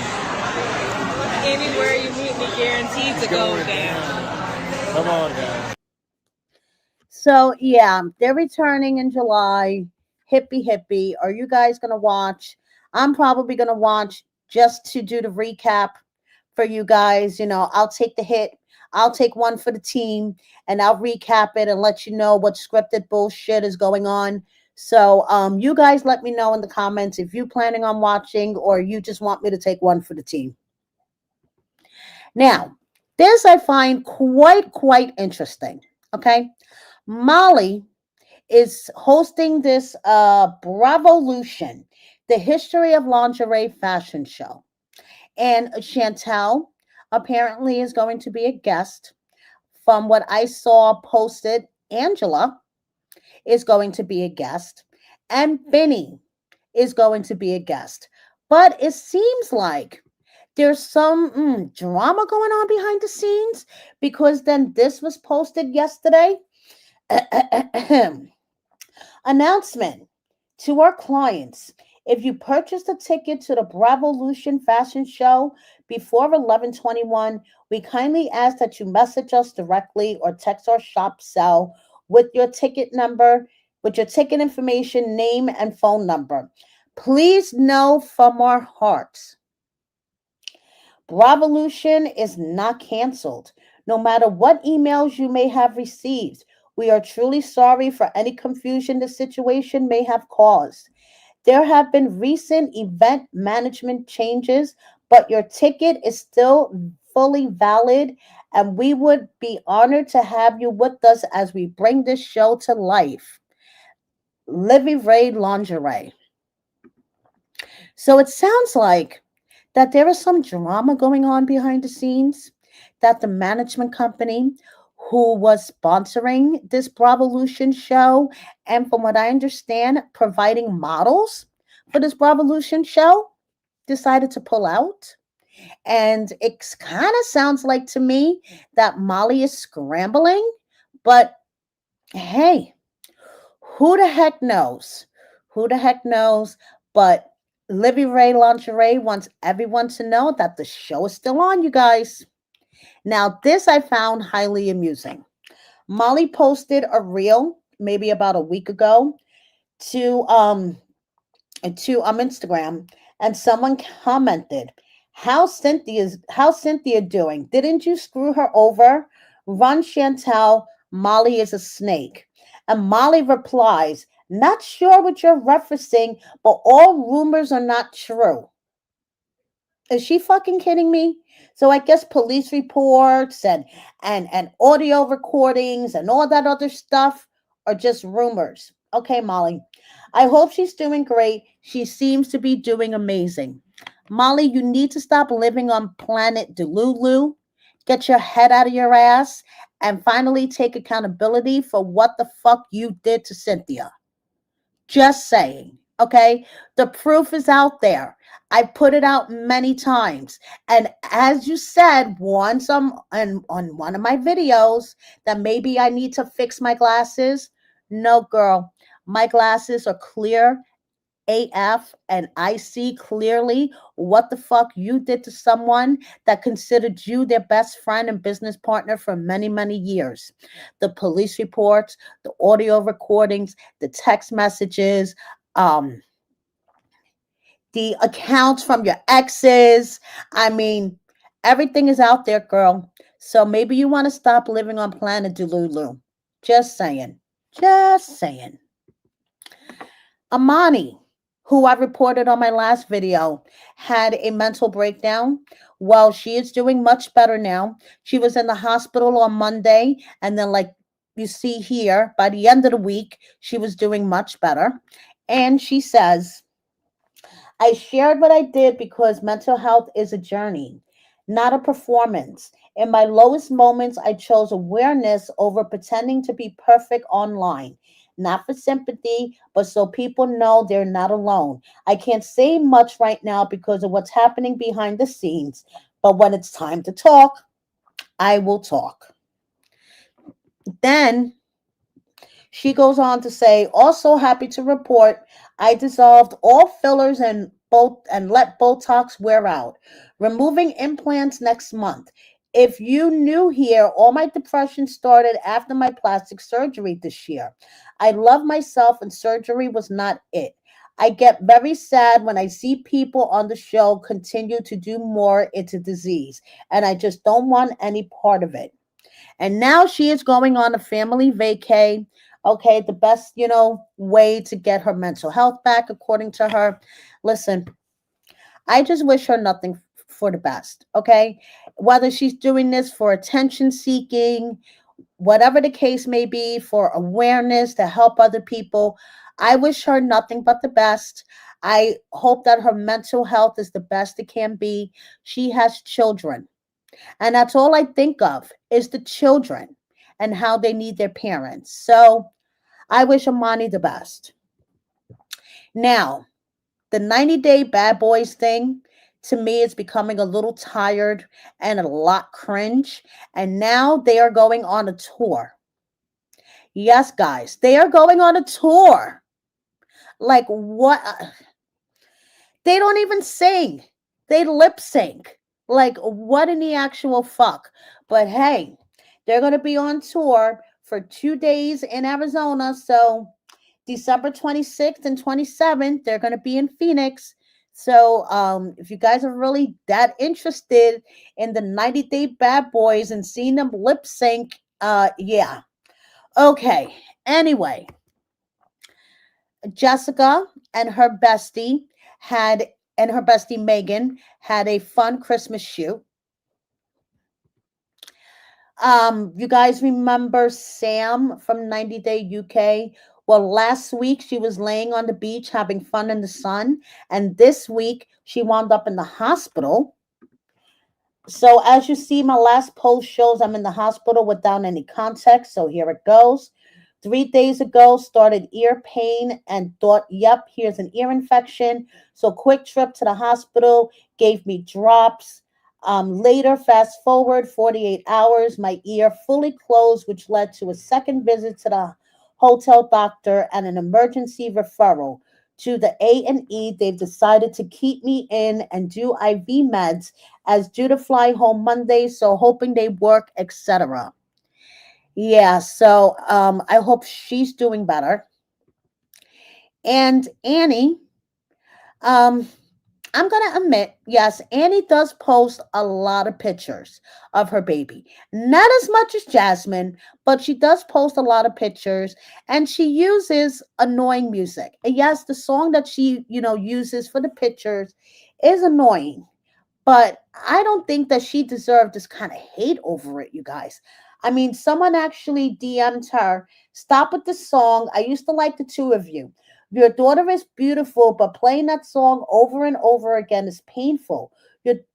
Anywhere you meet me, guaranteed to go down. Come on, guys. So yeah, they're returning in July. Hippie hippie. Are you guys gonna watch? I'm probably gonna watch just to do the recap for you guys. You know, I'll take the hit. I'll take one for the team and I'll recap it and let you know what scripted bullshit is going on. So you guys let me know in the comments if you're planning on watching or you just want me to take one for the team. Now, this I find quite interesting. Okay. Molly is hosting this Bravoolution, the history of lingerie fashion show. And Chantel apparently is going to be a guest. From what I saw posted, Angela is going to be a guest. And Benny is going to be a guest. But it seems like there's some drama going on behind the scenes, because then this was posted yesterday. Announcement to our clients. If you purchased a ticket to the Bravoolution fashion show before 11/21, we kindly ask that you message us directly or text our shop cell with your ticket number, with your ticket information, name, and phone number. Please know from our hearts, Bravoolution is not canceled. No matter what emails you may have received, we are truly sorry for any confusion the situation may have caused. There have been recent event management changes, but your ticket is still fully valid, and we would be honored to have you with us as we bring this show to life. Livy Ray Lingerie. So it sounds like that there is some drama going on behind the scenes, that the management company who was sponsoring this Bravoolution show, and from what I understand, providing models for this Bravoolution show, decided to pull out. And it kind of sounds like to me that Molly is scrambling, but hey, who the heck knows? Who the heck knows? But Livy Ray Lingerie wants everyone to know that the show is still on, you guys. Now, this I found highly amusing. Molly posted a reel maybe about a week ago to Instagram, and someone commented, how's Cynthia doing? Didn't you screw her over? Run, Chantel. Molly is a snake. And Molly replies, not sure what you're referencing, but all rumors are not true. Is she fucking kidding me? So I guess police reports and audio recordings and all that other stuff are just rumors. Okay, Molly. I hope she's doing great. She seems to be doing amazing. Molly, you need to stop living on planet Delulu. Get your head out of your ass and finally take accountability for what the fuck you did to Cynthia. Just saying. Okay. The proof is out there. I put it out many times. And as you said once on one of my videos that maybe I need to fix my glasses. No, girl. My glasses are clear AF and I see clearly what the fuck you did to someone that considered you their best friend and business partner for many, many years. The police reports, the audio recordings, the text messages, um, the accounts from your exes. I mean, everything is out there, girl. So maybe you want to stop living on planet Delulu. Just saying. Just saying. Amani, who I reported on my last video, had a mental breakdown. Well, she is doing much better now. She was in the hospital on Monday, and then, like you see here, by the end of the week, she was doing much better. And she says, I shared what I did because mental health is a journey, not a performance. In my lowest moments, I chose awareness over pretending to be perfect online. Not for sympathy, but so people know they're not alone. I can't say much right now because of what's happening behind the scenes, but when it's time to talk, I will talk. Then she goes on to say, also happy to report I dissolved all fillers and let Botox wear out. Removing implants next month. If you new here, all my depression started after my plastic surgery this year. I love myself and surgery was not it. I get very sad when I see people on the show continue to do more into disease, and I just don't want any part of it. And now she is going on a family vacay. Okay, the best, way to get her mental health back, according to her. Listen, I just wish her nothing for the best. Okay, whether she's doing this for attention seeking, whatever the case may be, for awareness to help other people, I wish her nothing but the best. I hope that her mental health is the best it can be. She has children. And that's all I think of is the children and how they need their parents. So I wish Amani the best. Now, the 90-day bad boys thing to me is becoming a little tired and a lot cringe. And now they are going on a tour. Yes, guys, they are going on a tour. Like what? They don't even sing. They lip sync. Like, what in the actual fuck? But hey, they're going to be on tour for 2 days in Arizona. So, December 26th and 27th, they're going to be in Phoenix. So, if you guys are really that interested in the 90-day bad boys and seeing them lip sync, yeah. Okay. Anyway, Jessica and her bestie her bestie Megan had a fun Christmas shoot. You guys remember Sam from 90 Day UK? Well, last week she was laying on the beach having fun in the sun, and this week she wound up in the hospital. So as you see, my last post shows I'm in the hospital without any context. So here it goes. 3 days ago, started ear pain and thought, yep, here's an ear infection. So quick trip to the hospital, gave me drops. Later, fast forward 48 hours, my ear fully closed, which led to a second visit to the hotel doctor and an emergency referral to the A&E. They've decided to keep me in and do IV meds as due to fly home Monday, so hoping they work, etc. Yeah, so I hope she's doing better. And Annie, um, I'm going to admit, yes, Annie does post a lot of pictures of her baby. Not as much as Jasmine, but she does post a lot of pictures and she uses annoying music. And yes, the song that she, uses for the pictures is annoying. But I don't think that she deserved this kind of hate over it, you guys. I mean, someone actually DM'd her, "Stop with the song. I used to like the two of you. Your daughter is beautiful, but playing that song over and over again is painful.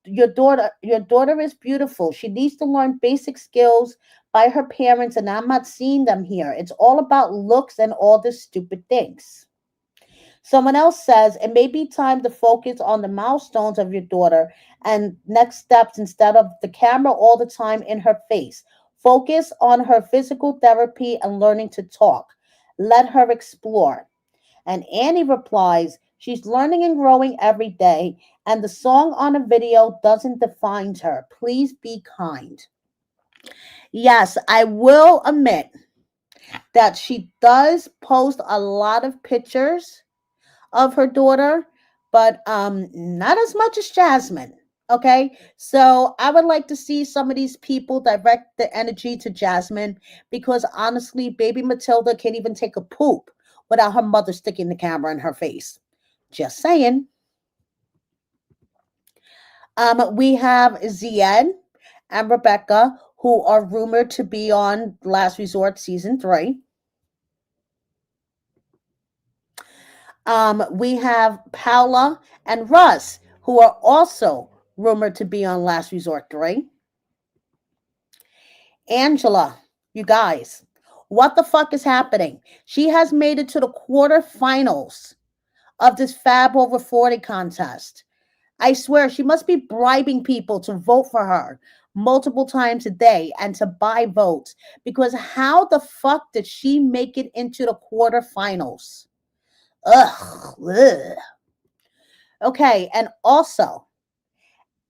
Your daughter is beautiful. She needs to learn basic skills by her parents, and I'm not seeing them here. It's all about looks and all the stupid things." Someone else says it may be time to focus on the milestones of your daughter and next steps instead of the camera all the time in her face. Focus on her physical therapy and learning to talk. Let her explore. And Annie replies, she's learning and growing every day, and the song on a video doesn't define her. Please be kind. Yes, I will admit that she does post a lot of pictures of her daughter, but not as much as Jasmine. Okay, so I would like to see some of these people direct the energy to Jasmine, because honestly, baby Matilda can't even take a poop without her mother sticking the camera in her face. Just saying. We have Zied and Rebecca, who are rumored to be on Last Resort season 3. We have Paula and Russ, who are also rumored to be on Last Resort 3. Angela, you guys, what the fuck is happening? She has made it to the quarterfinals of this Fab Over 40 contest. I swear she must be bribing people to vote for her multiple times a day and to buy votes, because how the fuck did she make it into the quarterfinals? Ugh. Okay, and also,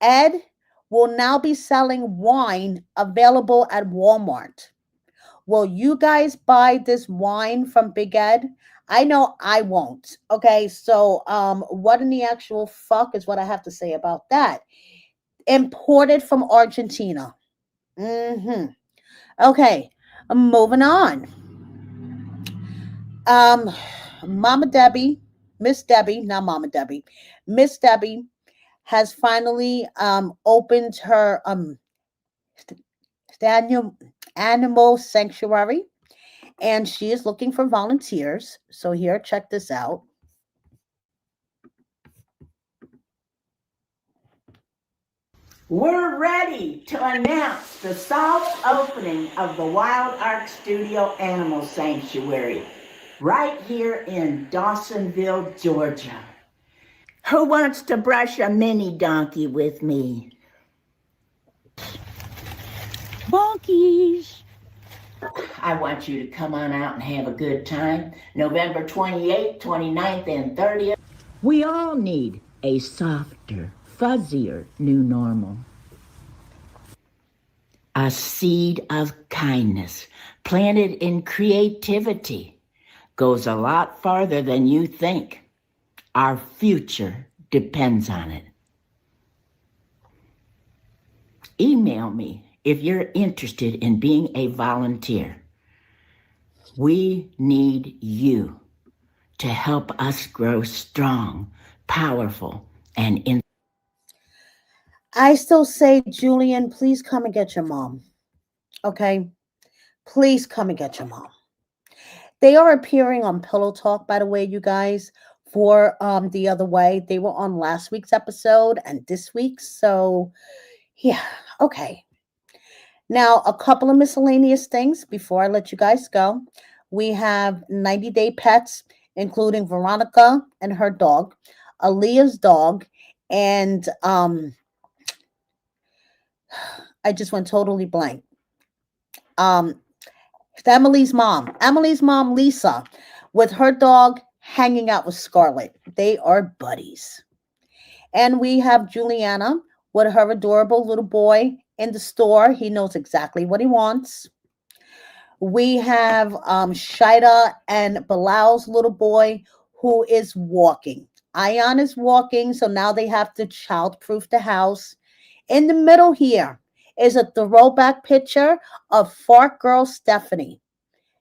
Ed will now be selling wine available at Walmart. Will you guys buy this wine from Big Ed? I know I won't. Okay, so what in the actual fuck is what I have to say about that? Imported from Argentina. Mm-hmm. Okay, moving on. Um, Mama Debbie, Miss Debbie, not Mama Debbie, Miss Debbie has finally opened her Daniel animal sanctuary, and she is looking for volunteers. So here, check this out. We're ready to announce the soft opening of the Wild Ark Studio Animal Sanctuary right here in Dawsonville, Georgia. Who wants to brush a mini donkey with me? Bonkies! I want you to come on out and have a good time. November 28th, 29th, and 30th. We all need a softer, fuzzier new normal. A seed of kindness planted in creativity goes a lot farther than you think. Our future depends on it. Email me if you're interested in being a volunteer. We need you to help us grow strong, powerful, and in. I still say, Julian, please come and get your mom. Okay? Please come and get your mom. They are appearing on Pillow Talk, by the way, you guys, for The Other Way. They were on last week's episode and this week's. So, yeah, okay. Now, a couple of miscellaneous things before I let you guys go. We have 90 Day Pets, including Veronica and her dog, Aaliyah's dog, and I just went totally blank. Emily's mom, Lisa, with her dog hanging out with Scarlett. They are buddies. And we have Juliana with her adorable little boy in the store. He knows exactly what he wants. We have Shida and Bilal's little boy who is walking. Ion is walking, so now they have to childproof the house. In the middle here is a throwback picture of Fart Girl Stephanie.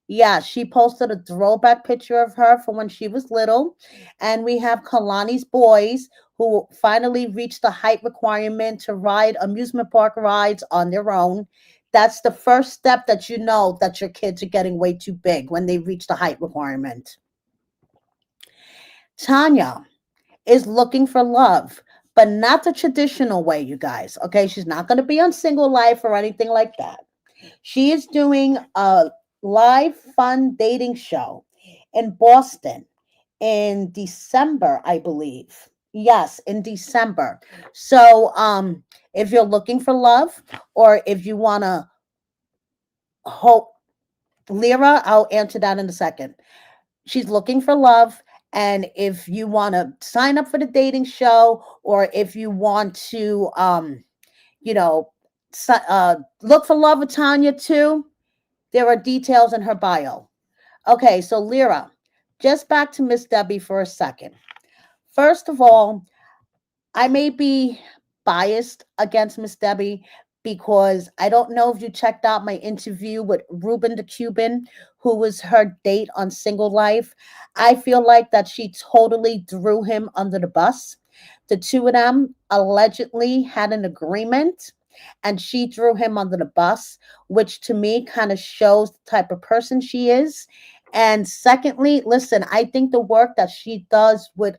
Yeah, she posted a throwback picture of her from when she was little. And we have Kalani's boys who finally reached the height requirement to ride amusement park rides on their own. That's the first step that you know that your kids are getting way too big when they reach the height requirement. Tanya is looking for love, but not the traditional way, you guys. Okay, she's not going to be on Single Life or anything like that. She is doing a live fun dating show in Boston in December, I believe. Yes, in December. So, if you're looking for love or if you want to hope, Lyra, I'll answer that in a second. She's looking for love. And if you want to sign up for the dating show, or if you want to, you know, look for love with Tanya too, there are details in her bio. Okay, so Lyra, just back to Miss Debbie for a second. First of all, I may be biased against Miss Debbie because I don't know if you checked out my interview with Ruben the Cuban, who was her date on Single Life. I feel like that she totally threw him under the bus. The two of them allegedly had an agreement and she threw him under the bus, which to me kind of shows the type of person she is. And secondly, listen, I think the work that she does with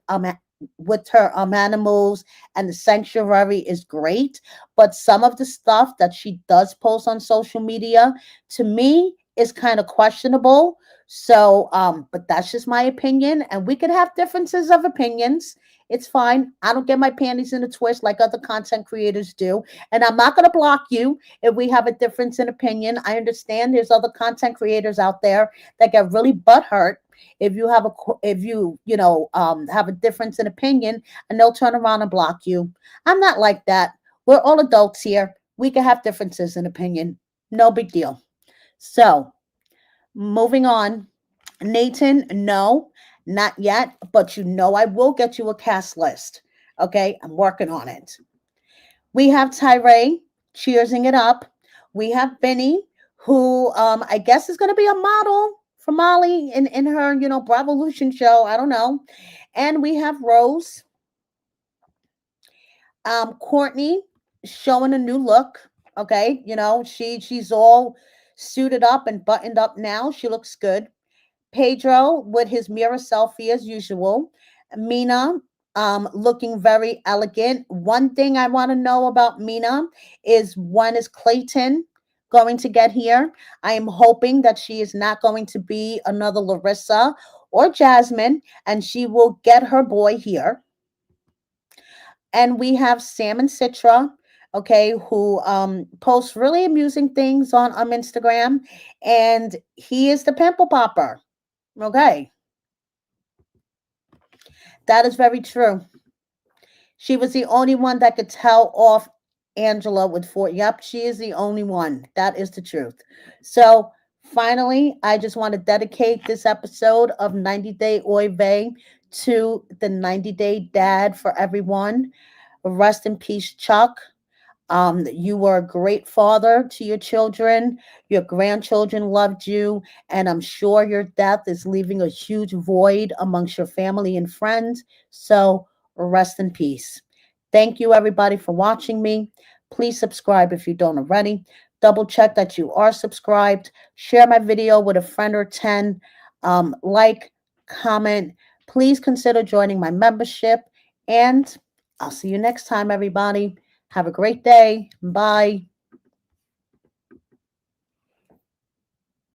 her animals and the sanctuary is great, but some of the stuff that she does post on social media to me is kind of questionable. So but that's just my opinion, and we could have differences of opinions. It's fine. I don't get my panties in a twist like other content creators do, and I'm not going to block you if we have a difference in opinion. I understand there's other content creators out there that get really butthurt if you have have a difference in opinion, and they'll turn around and block you. I'm not like that. We're all adults here. We can have differences in opinion. No big deal. So, moving on. Nathan, no, not yet, but I will get you a cast list. Okay, I'm working on it. We have Tyree cheersing it up. We have Benny, who I guess is going to be a model for Molly in her, Bravoolution show. I don't know. And we have Rose. Courtney showing a new look. Okay, she's all suited up and buttoned up now. She looks good. Pedro with his mirror selfie as usual. Mina looking very elegant. One thing I want to know about Mina is, when is Clayton going to get here? I am hoping that she is not going to be another Larissa or Jasmine, and she will get her boy here. And we have Sam and Citra, okay, who posts really amusing things on Instagram, and he is the pimple popper. Okay. That is very true. She was the only one that could tell off Angela with four. Yep, she is the only one. That is the truth. So finally, I just want to dedicate this episode of 90 Day Oy Vey to the 90 Day Dad for everyone. Rest in peace, Chuck. You were a great father to your children. Your grandchildren loved you, and I'm sure your death is leaving a huge void amongst your family and friends. So rest in peace. Thank you, everybody, for watching me. Please subscribe if you don't already. Double check that you are subscribed. Share my video with a friend or 10. Like, comment. Please consider joining my membership, and I'll see you next time, everybody. Have a great day. Bye.